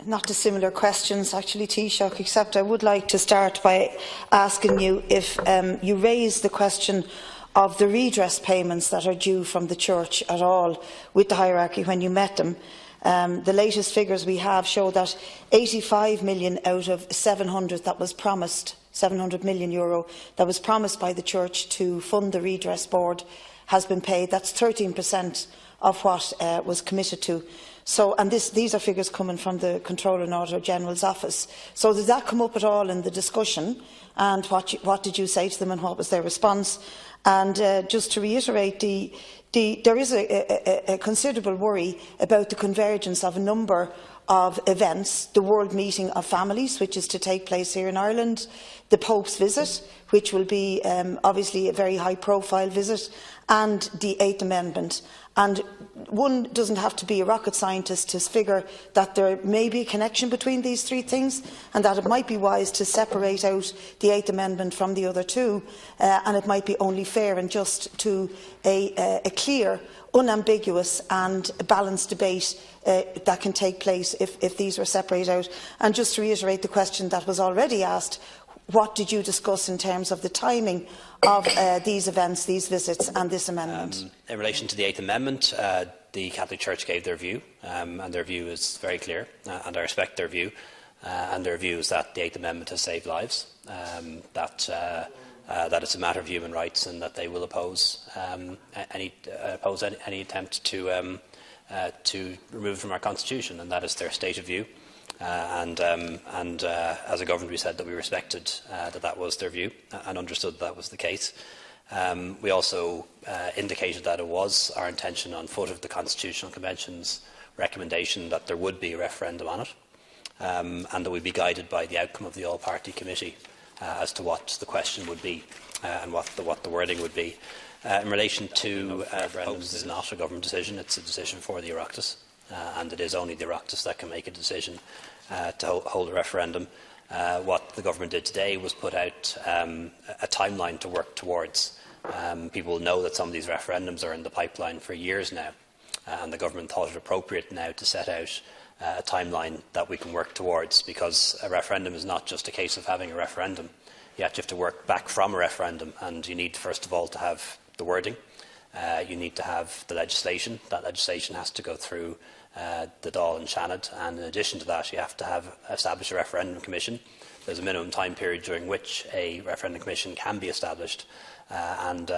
not dissimilar questions, actually, Taoiseach, except I would like to start by asking you if you raised the question of the redress payments that are due from the Church at all with the hierarchy when you met them. The latest figures we have show that 85 million out of 700 that was promised, €700 million that was promised by the Church to fund the redress board has been paid. That's 13% of what was committed to. So, and these are figures coming from the Controller and Auditor General's office. So did that come up at all in the discussion? And what did you say to them and what was their response? And just to reiterate, there is a considerable worry about the convergence of a number of events: the World Meeting of Families, which is to take place here in Ireland, the Pope's visit, which will be obviously a very high-profile visit, and the Eighth Amendment. And one doesn't have to be a rocket scientist to figure that there may be a connection between these three things, and that it might be wise to separate out the Eighth Amendment from the other two, and it might be only fair and just to a clear, unambiguous and balanced debate that can take place if these were separated out. And just to reiterate the question that was already asked, what did you discuss in terms of the timing of these events, these visits and this amendment? In relation to the Eighth Amendment, the Catholic Church gave their view, and their view is very clear, and I respect their view. And their view is that the Eighth Amendment has saved lives, that it's a matter of human rights, and that they will oppose any attempt to remove it from our Constitution, and that is their stated view. As a government, we said that we respected that was their view and understood that was the case. We also indicated that it was our intention, on foot of the Constitutional Convention's recommendation, that there would be a referendum on it, and that we'd be guided by the outcome of the all-party committee as to what the question would be and what the wording would be. In relation to referendums, it is not a government decision; it's a decision for the Oireachtas. And it is only the Oireachtas that can make a decision to hold a referendum. What the government did today was put out a timeline to work towards. People know that some of these referendums are in the pipeline for years now, and the government thought it appropriate now to set out a timeline that we can work towards, because a referendum is not just a case of having a referendum. You have to work back from a referendum, and you need, first of all, to have the wording. You need to have the legislation. That legislation has to go through the Dáil and Seanad, and in addition to that, you have to have established a referendum commission. There's a minimum time period during which a referendum commission can be established, and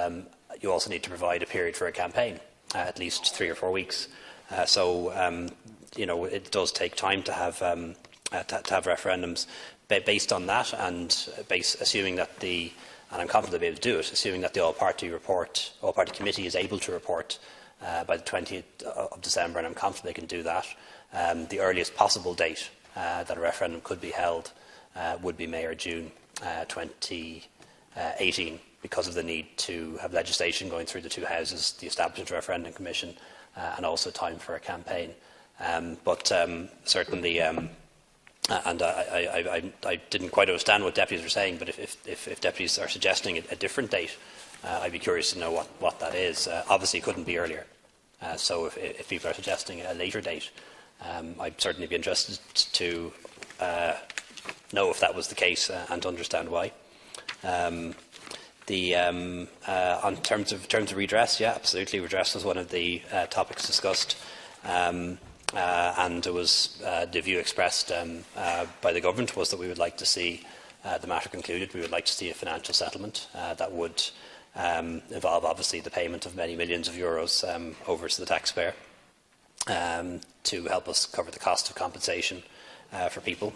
you also need to provide a period for a campaign, at least 3 or 4 weeks. It does take time to have referendums. Based on that, and assuming that and I'm confident they'll be able to do it, assuming that the all-party committee is able to report by the 20th of December, and I'm confident they can do that. The earliest possible date that a referendum could be held would be May or June 2018, because of the need to have legislation going through the two houses, the establishment of a referendum commission, and also time for a campaign. Certainly. And I didn't quite understand what deputies were saying, but if deputies are suggesting a different date, I'd be curious to know what that is. Obviously, it couldn't be earlier. So if people are suggesting a later date, I'd certainly be interested to know if that was the case and to understand why. On terms of redress, yeah, absolutely. Redress was one of the topics discussed. And it was the view expressed by the government was that we would like to see the matter concluded. We would like to see a financial settlement that would involve, obviously, the payment of many millions of euros over to the taxpayer to help us cover the cost of compensation for people.